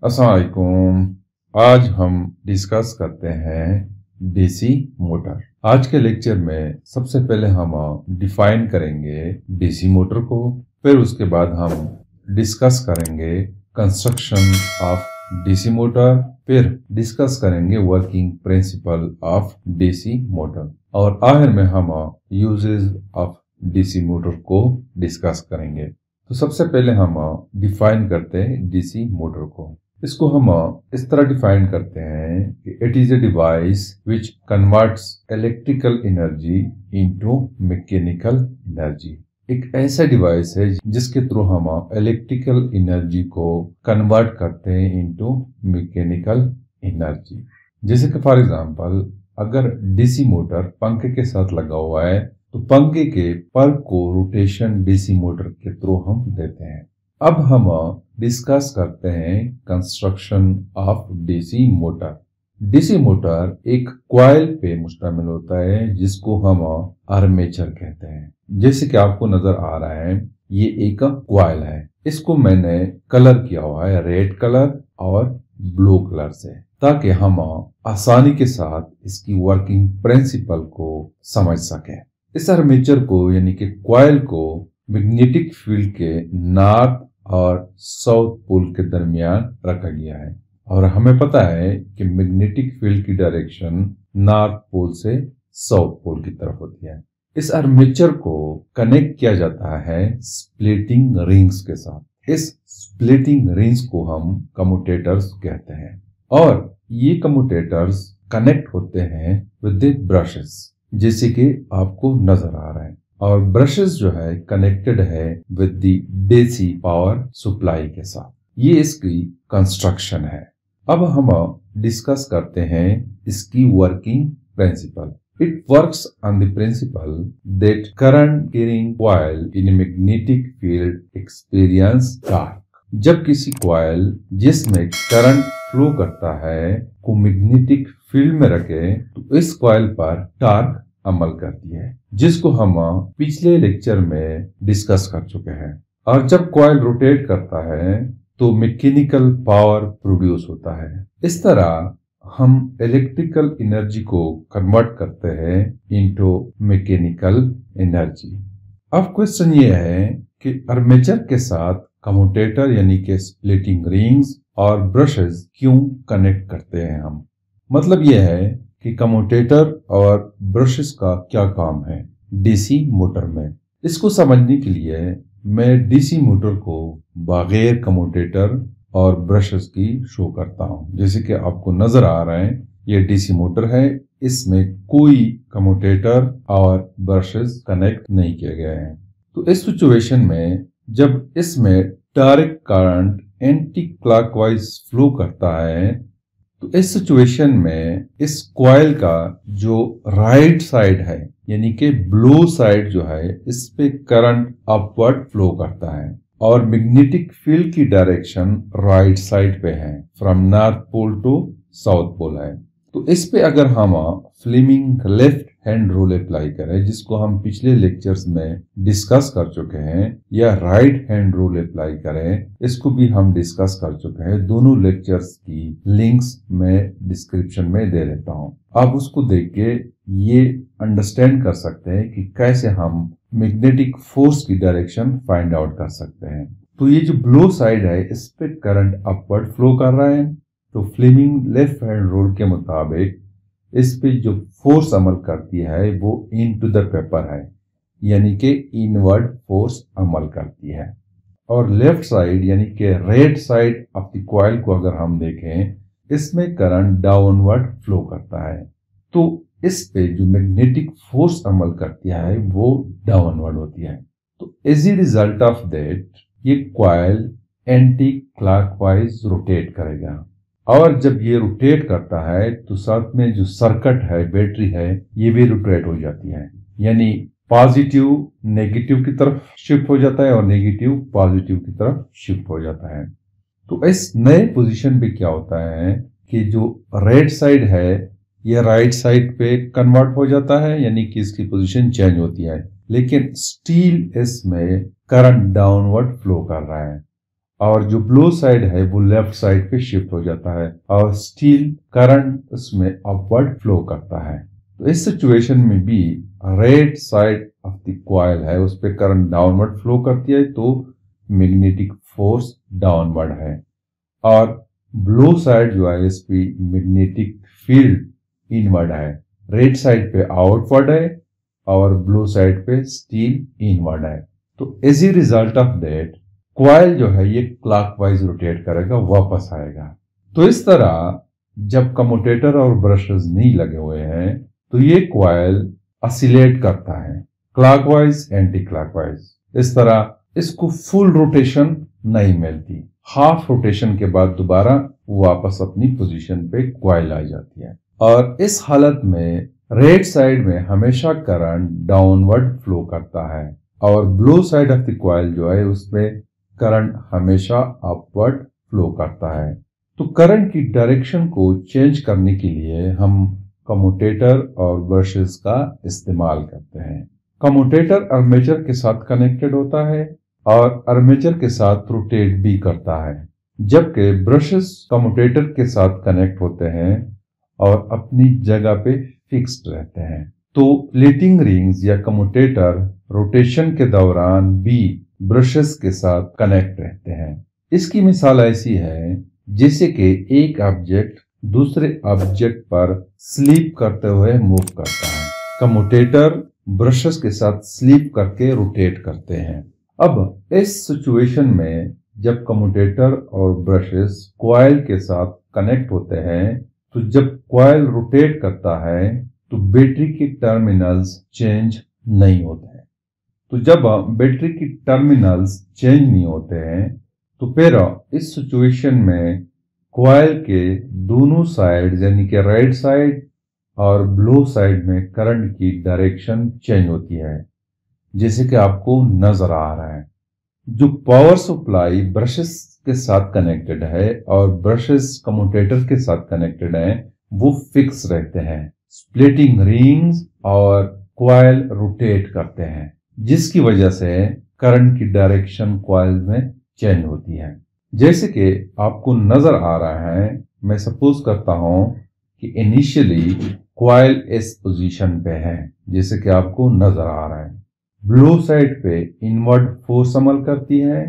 अस्सलाम वालेकुम। आज हम डिस्कस करते हैं डीसी मोटर। आज के लेक्चर में सबसे पहले हम डिफाइन करेंगे डीसी मोटर को, फिर उसके बाद हम डिस्कस करेंगे कंस्ट्रक्शन ऑफ डीसी मोटर, फिर डिस्कस करेंगे working principle of DC motor और आखिर में हम यूजेस ऑफ डीसी मोटर को डिस्कस करेंगे। तो सबसे पहले हम डिफाइन करते हैं डीसी मोटर को। इसको हम इस तरह डिफाइन करते हैं कि it is a device which converts electrical energy into mechanical energy. एक ऐसा डिवाइस है जिसके थ्रू हम इलेक्ट्रिकल एनर्जी को कन्वर्ट करते हैं इनटू मैकेनिकल एनर्जी। जैसे कि फॉर एग्जांपल अगर डीसी मोटर पंखे के साथ लगा हुआ है तो पंखे के पर को रोटेशन डीसी मोटर के थ्रू हम देते हैं। अब हम डिस्कस करते हैं construction of DC motor. DC motor एक कॉइल पे मुश्तमिल होता है जिसको हम आर्मेचर कहते हैं। जैसे कि आपको नजर आ रहा है ये एक कॉइल है, इसको मैंने कलर किया हुआ है रेड कलर और ब्लू कलर से, ताकि हम आसानी के साथ इसकी वर्किंग प्रिंसिपल को समझ सकें। इस आर्मेचर को यानी कि कॉइल को मैग्नेटिक फील्ड के नॉर्थ और साउथ पोल के दरमियान रखा गया है और हमें पता है कि मैग्नेटिक फील्ड की डायरेक्शन नॉर्थ पोल से साउथ पोल की तरफ होती है। इस आर्मेचर को कनेक्ट किया जाता है स्प्लिटिंग रिंग्स के साथ। इस स्प्लिटिंग रिंग्स को हम कम्यूटेटर्स कहते हैं और ये कम्यूटेटर्स कनेक्ट होते हैं विद द ब्रशेस, जैसे कि आपको नजर आ रहा है। और ब्रशेस जो है कनेक्टेड है with the DC power supply के साथ। ये इसकी कंस्ट्रक्शन है। अब हम डिस्कस करते हैं इसकी working principle. It works on the principal that current carrying coil in magnetic field experience torque. जब किसी कॉइल जिसमें करंट फ्लो करता है को मैग्नेटिक फील्ड में रखे तो इस कॉइल पर टॉर्क अमल करती है, जिसको हम पिछले लेक्चर में डिस्कस कर चुके हैं। और जब कॉइल रोटेट करता है तो मैकेनिकल पावर प्रोड्यूस होता है। इस तरह हम इलेक्ट्रिकल एनर्जी को कन्वर्ट करते हैं इनटू मैकेनिकल एनर्जी। अब क्वेश्चन ये है कि आर्मेचर के साथ कम्यूटेटर यानी कि स्प्लिटिंग रिंग्स और ब्रशेस क्यों कनेक्ट करते हैं हम। मतलब यह है कि कम्यूटेटर और ब्रशेस का क्या काम है डीसी मोटर में। इसको समझने के लिए मैं डीसी मोटर को बगैर कम्यूटेटर और ब्रशेस की शो करता हूं। जैसे कि आपको नजर आ रहा है ये डीसी मोटर है, इसमें कोई कम्यूटेटर और ब्रशेस कनेक्ट नहीं किए गए हैं। तो इस सिचुएशन में जब इसमें direct current anti clockwise flow करता है तो इस सिचुएशन में इस कॉइल का जो राइट साइड है यानी कि ब्लो साइड जो है इस पे करंट अपवर्ड फ्लो करता है और मैग्नेटिक फील्ड की डायरेक्शन राइट साइड पे है, from north pole to south pole है। तो इस पे अगर हम Fleming left hand rule apply करें, जिसको हम पिछले लेक्चर्स में डिस्कस कर चुके हैं, या राइट हैंड रूल अप्लाई करें, इसको भी हम डिस्कस कर चुके हैं। दोनों लेक्चर्स की लिंक्स मैं डिस्क्रिप्शन में दे देता हूं। आप उसको देख के ये अंडरस्टैंड कर सकते हैं कि कैसे हम मैग्नेटिक फोर्स की डायरेक्शन फाइंड आउट कर सकते हैं। तो ये जो ब्लो साइड है इस पे करंट अपवर्ड फ्लो कर रहा है, तो फ्लेमिंग लेफ्ट हैंड रूल के मुताबिक इस पे जो फोर्स अमल करती है वो इनटू द पेपर है, यानी कि इनवर्ड फोर्स अमल करती है। और लेफ्ट साइड यानी कि red side of the coil को अगर हम देखें, इसमें करंट डाउनवर्ड फ्लो करता है, तो इस पे जो मैग्नेटिक फोर्स अमल करती है वो डाउनवर्ड होती है। तो as a result of that ये कॉइल एंटी क्लॉकवाइज रोटेट करेगा और जब ये रोटेट करता है तो साथ में जो सर्किट है बैटरी है ये भी रोटेट हो जाती है, यानी पॉजिटिव नेगेटिव की तरफ शिफ्ट हो जाता है और नेगेटिव पॉजिटिव की तरफ शिफ्ट हो जाता है। तो इस नए पोजीशन पे क्या होता है कि जो रेड साइड है ये राइट साइड पे कन्वर्ट हो जाता है, यानी कि इसकी पोजीशन चेंज होती है, लेकिन स्टील इसमें करंट डाउनवर्ड फ्लो कर रहा है और जो ब्लो साइड है वो लेफ्ट साइड पे शिफ्ट हो जाता है और स्टील करंट उसमें अपवर्ड फ्लो करता है। तो इस सिचुएशन में भी red side of the coil है उस पे करंट डाउनवर्ड फ्लो करती है, तो मैग्नेटिक फोर्स डाउनवर्ड है। और ब्लो साइड जो है इस पे मैग्नेटिक फील्ड इनवर्ड है। रेड साइड पे आउटवर्ड है और ब्लू साइड पे स्टील इनवर्ड है। तो as a result of that coil जो है ये क्लॉकवाइज रोटेट करेगा, वापस आएगा। तो इस तरह जब कम्यूटेटर और ब्रशेस नहीं लगे हुए हैं तो ये कॉइल ऑसिलेट करता है क्लॉकवाइज एंटी क्लॉकवाइज। इस तरह इसको फुल रोटेशन नहीं मिलती, हाफ रोटेशन के बाद दोबारा वापस अपनी पोजीशन पे कॉइल आ जाती है। और इस हालत में रेड साइड में हमेशा करंट डाउनवर्ड फ्लो करता है और blue side of the coil जो है उसमें करंट हमेशा अपवर्ड फ्लो करता है। तो करंट की डायरेक्शन को चेंज करने के लिए हम कम्यूटेटर और ब्रशेस का इस्तेमाल करते हैं। कम्यूटेटर आर्मेचर के साथ कनेक्टेड होता है और आर्मेचर के साथ रोटेट भी करता है, जबकि ब्रशेस कम्यूटेटर के साथ कनेक्ट होते हैं और अपनी जगह पे फिक्स्ड रहते हैं। तो प्लेटिंग रिंग्स या कम्यूटेटर रोटेशन के दौरान भी ब्रशेस के साथ कनेक्ट रहते हैं। इसकी मिसाल ऐसी है जैसे कि एक ऑब्जेक्ट दूसरे ऑब्जेक्ट पर स्लीप करते हुए मूव करता है। कम्यूटेटर ब्रशेस के साथ स्लीप करके रोटेट करते हैं। अब इस सिचुएशन में जब कम्यूटेटर और ब्रशेस कॉइल के साथ कनेक्ट होते हैं तो जब कॉइल रोटेट करता है तो बैटरी के टर्मिनल्स चेंज नहीं होते हैं। तो जब बैटरी की टर्मिनल्स चेंज नहीं होते हैं तो फिर इस सिचुएशन में कॉइल के दोनों साइड यानी कि राइट साइड और ब्लू साइड में करंट की डायरेक्शन चेंज होती है, जैसे कि आपको नजर आ रहा है। जो पावर सप्लाई ब्रशेस के साथ कनेक्टेड है और ब्रशेस कम्यूटेटर के साथ कनेक्टेड है वो फिक्स रहते हैं। स्प्लिटिंग रिंग्स और कॉइल रोटेट करते हैं, जिसकी वजह से करंट की डायरेक्शन कॉइल में चेंज होती है। जैसे कि आपको नजर आ रहा है, मैं सपोज करता हूं कि इनिशियली कॉइल इस पोजीशन पे है, जैसे कि आपको नजर आ रहा है। ब्लू साइड पे इनवर्ड फोर्स अमल करती है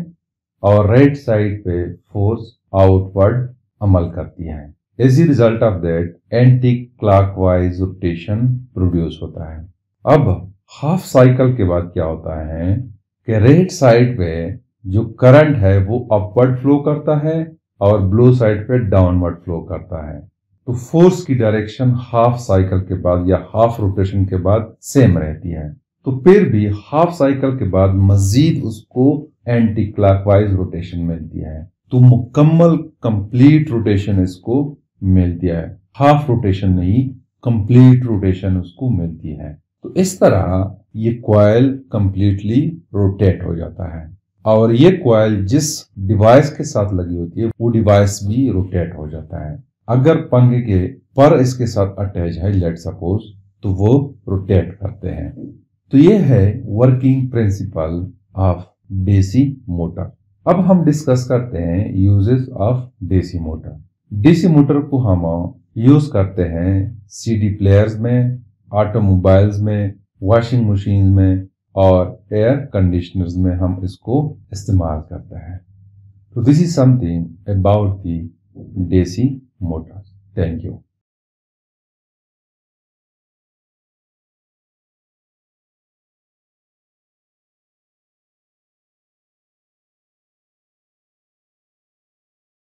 और राइट साइड पे फोर्स आउटवर्ड अमल करती है। As a result of that anti clockwise rotation produce होता है। अब हाफ साइकिल के बाद क्या होता है कि राइट साइड पे जो करंट है वो अपवर्ड फ्लो करता है और ब्लू साइड पे डाउनवर्ड फ्लो करता है। तो फोर्स की डायरेक्शन हाफ साइकिल के बाद या हाफ रोटेशन के बाद सेम रहती है। तो फिर भी हाफ साइकिल के बाद मजीद उसको एंटी क्लॉकवाइज रोटेशन मिलती है, तो मुकम्मल कंप्लीट रोटेशन इसको मिलती है। हाफ रोटेशन नहीं, कंप्लीट रोटेशन उसको मिलती है। तो इस तरह ये कॉइल कंप्लीटली रोटेट हो जाता है और ये कॉइल जिस डिवाइस के साथ लगी होती है वो डिवाइस भी रोटेट हो जाता है। अगर पंखे के पर इसके साथ अटैच है लेट सपोज, तो वो रोटेट करते हैं। तो ये है working principle of DC motor. अब हम डिस्कस करते हैं uses of DC motor. DC motor को हम यूज करते हैं सीडी प्लेयर्स में, ऑटोमोबाइल्स में, वॉशिंग मशीन में और एयर कंडीशनर्स में हम इसको इस्तेमाल करते हैं। तो this is something about the DC Motors. Thank you.